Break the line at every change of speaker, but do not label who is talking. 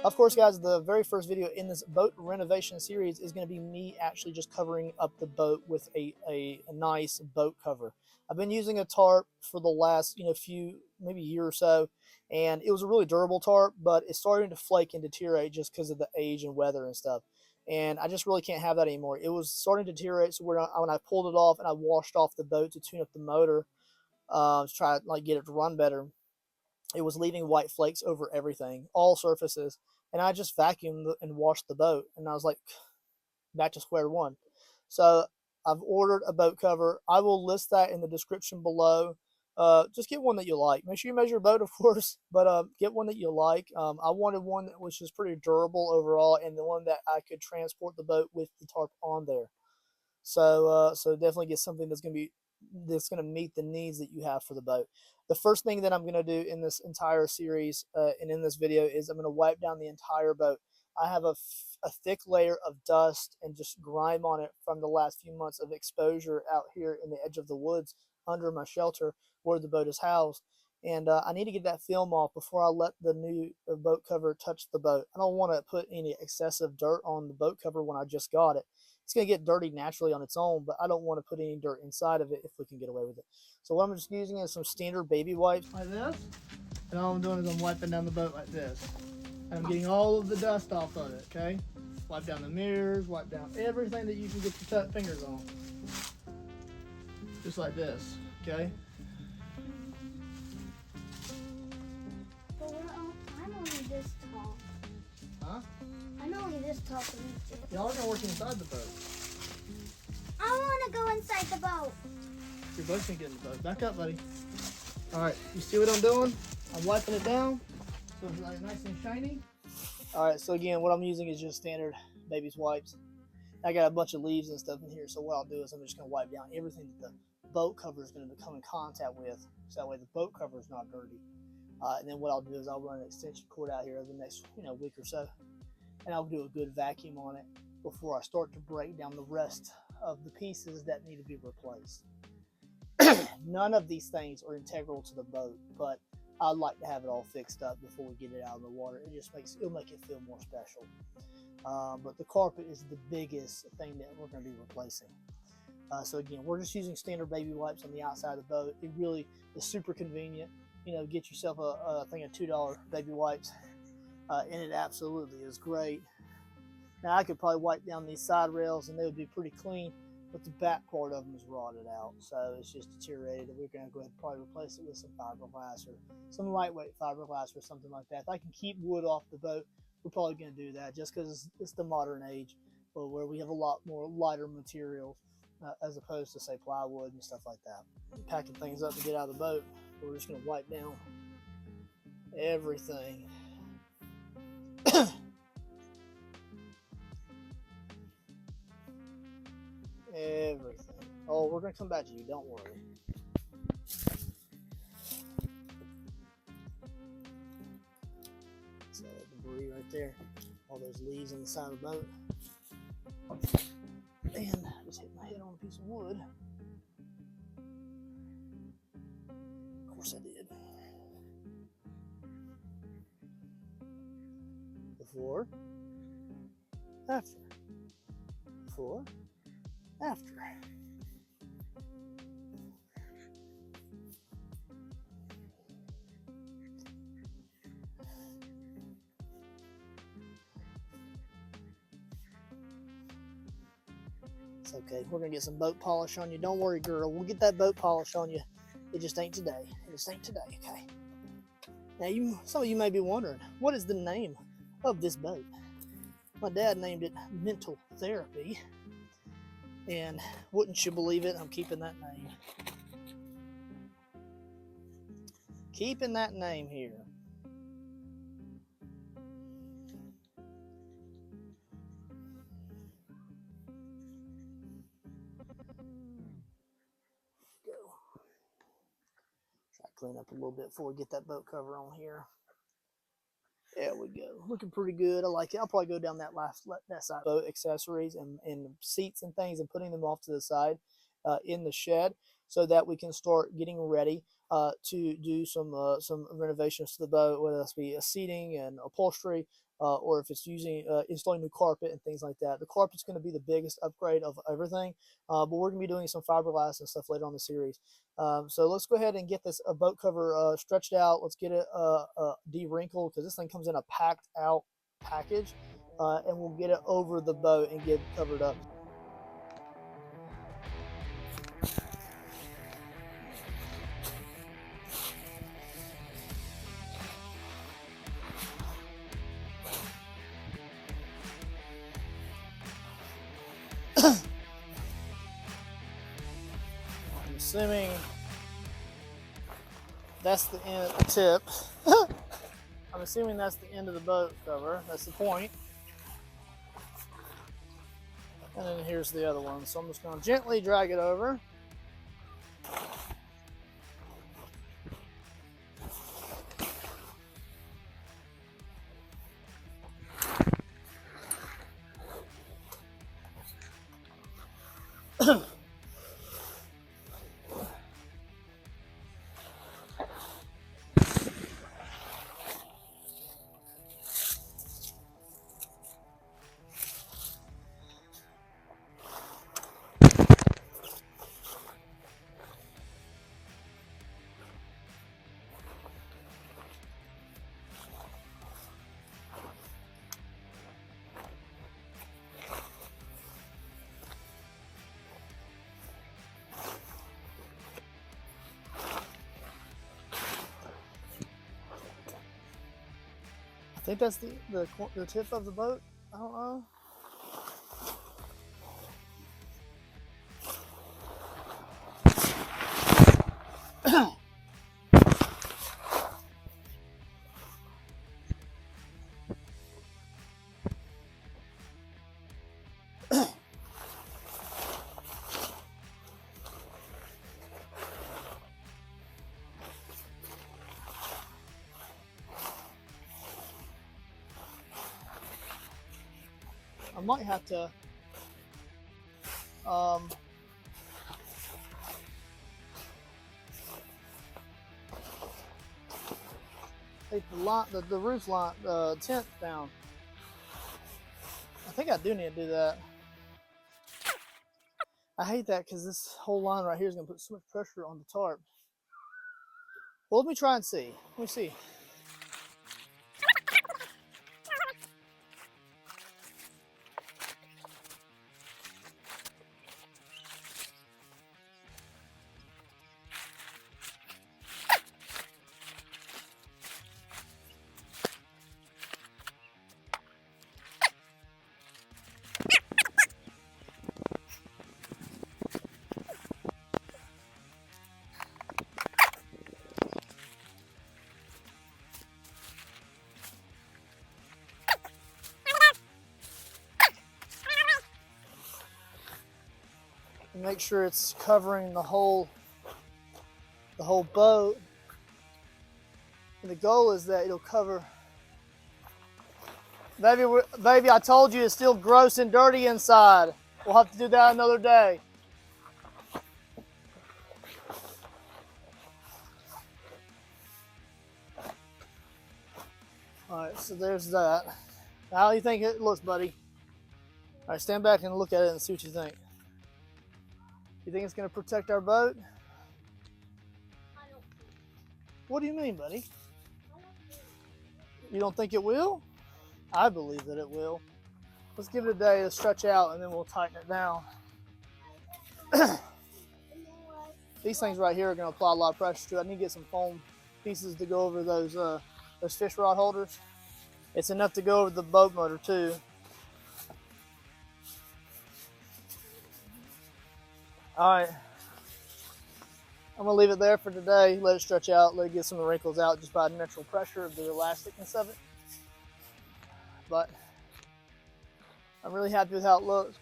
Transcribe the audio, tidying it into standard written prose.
Of course, guys, the very first video in this boat renovation series is going to be me actually just covering up the boat with a nice boat cover. I've been using a tarp for the last maybe year or so, and it was a really durable tarp, but it's starting to flake and deteriorate just because of the age and weather and stuff. And I just really can't have that anymore. It was starting to deteriorate, so when I pulled it off and I washed off the boat to tune up the motor, to try to get it to run better, it was leaving white flakes over everything, all surfaces. And I just vacuumed and washed the boat, and I was like, back to square one. So I've ordered a boat cover. I will list that in the description below. Just get one that you like. Make sure you measure your boat, of course, but get one that you like. I wanted one that was just pretty durable overall, and the one that I could transport the boat with the tarp on there. So definitely get something that's going to meet the needs that you have for the boat. The first thing that I'm going to do in this entire series and in this video is I'm going to wipe down the entire boat. I have a thick layer of dust and just grime on it from the last few months of exposure out here in the edge of the woods under my shelter where the boat is housed. And I need to get that film off before I let the new boat cover touch the boat. I don't want to put any excessive dirt on the boat cover when I just got it. It's going to get dirty naturally on its own, but I don't want to put any dirt inside of it if we can get away with it. So what I'm just using is some standard baby wipes like this. And all I'm doing is I'm wiping down the boat like this. And I'm getting all of the dust off of it, okay? Wipe down the mirrors, wipe down everything that you can get your fingers on. Just like this, okay?
But I'm only this tall.
Huh?
I'm only this tall.
Y'all are going to work inside the boat.
I want to go inside the boat.
Your boat's going to get in the boat. Back up, buddy. All right, you see what I'm doing? I'm wiping it down so it's like nice and shiny. All right, so again, what I'm using is just standard baby's wipes. I got a bunch of leaves and stuff in here, so what I'll do is I'm just going to wipe down everything that the boat cover is going to come in contact with, so that way the boat cover is not dirty. And then what I'll do is I'll run an extension cord out here over the next week or so, and I'll do a good vacuum on it before I start to break down the rest of the pieces that need to be replaced. None of these things are integral to the boat, but I'd like to have it all fixed up before we get it out of the water. It'll make it feel more special. But the carpet is the biggest thing that we're going to be replacing. So again, we're just using standard baby wipes on the outside of the boat. It really is super convenient. Get yourself a thing of $2 baby wipes, and it absolutely is great. Now I could probably wipe down these side rails and they would be pretty clean, but the back part of them is rotted out, so it's just deteriorated. We're going to go ahead and probably replace it with some fiberglass or some lightweight fiberglass or something like that. If I can keep wood off the boat, we're probably going to do that, just because it's the modern age, but where we have a lot more lighter materials as opposed to, say, plywood and stuff like that. Packing things up to get out of the boat, we're just going to wipe down everything. Everything. Oh, we're going to come back to you, don't worry. So that debris right there, all those leaves on the side of the boat. And I just hit my head on a piece of wood. Of course I did. Before, after. Before, after. It's okay. We're gonna get some boat polish on you. Don't worry, girl. We'll get that boat polish on you. It just ain't today. It just ain't today, okay? Now, some of you may be wondering, what is the name of this boat? My dad named it Mental Therapy. And wouldn't you believe it, I'm keeping that name. Keeping that name here. Go. Try to clean up a little bit before we get that boat cover on here. There we go. Looking pretty good. I like it. I'll probably go down that side. Boat accessories and seats and things and putting them off to the side in the shed so that we can start getting ready to do some renovations to the boat, whether that's be a seating and upholstery or if it's using installing new carpet and things like that. The carpet's going to be the biggest upgrade of everything, but we're going to be doing some fiberglass and stuff later on in the series. So let's go ahead and get this boat cover stretched out. Let's get it de-wrinkled, because this thing comes in a packed out package, and we'll get it over the boat and get it covered up. I'm assuming that's the end tip. I'm assuming that's the end of the boat cover. That's the point. And then here's the other one. So I'm just going to gently drag it over. I think that's the tip of the boat. I don't know. I might have to take the roof line, the tent down. I think I do need to do that. I hate that because this whole line right here is going to put so much pressure on the tarp. Well, let me try and see. Let me see. And make sure it's covering the whole boat. And the goal is that it'll cover. Baby, I told you it's still gross and dirty inside. We'll have to do that another day. All right, so there's that. How do you think it looks, buddy? All right, stand back and look at it and see what you think. You think it's going to protect our boat?
I don't think.
What do you mean, buddy? You don't think it will? I believe that it will. Let's give it a day to stretch out, and then we'll tighten it down. These things right here are going to apply a lot of pressure to it. I need to get some foam pieces to go over those fish rod holders. It's enough to go over the boat motor too. All right, I'm gonna leave it there for today. Let it stretch out, let it get some of the wrinkles out just by natural pressure of the elasticness of it. But I'm really happy with how it looks.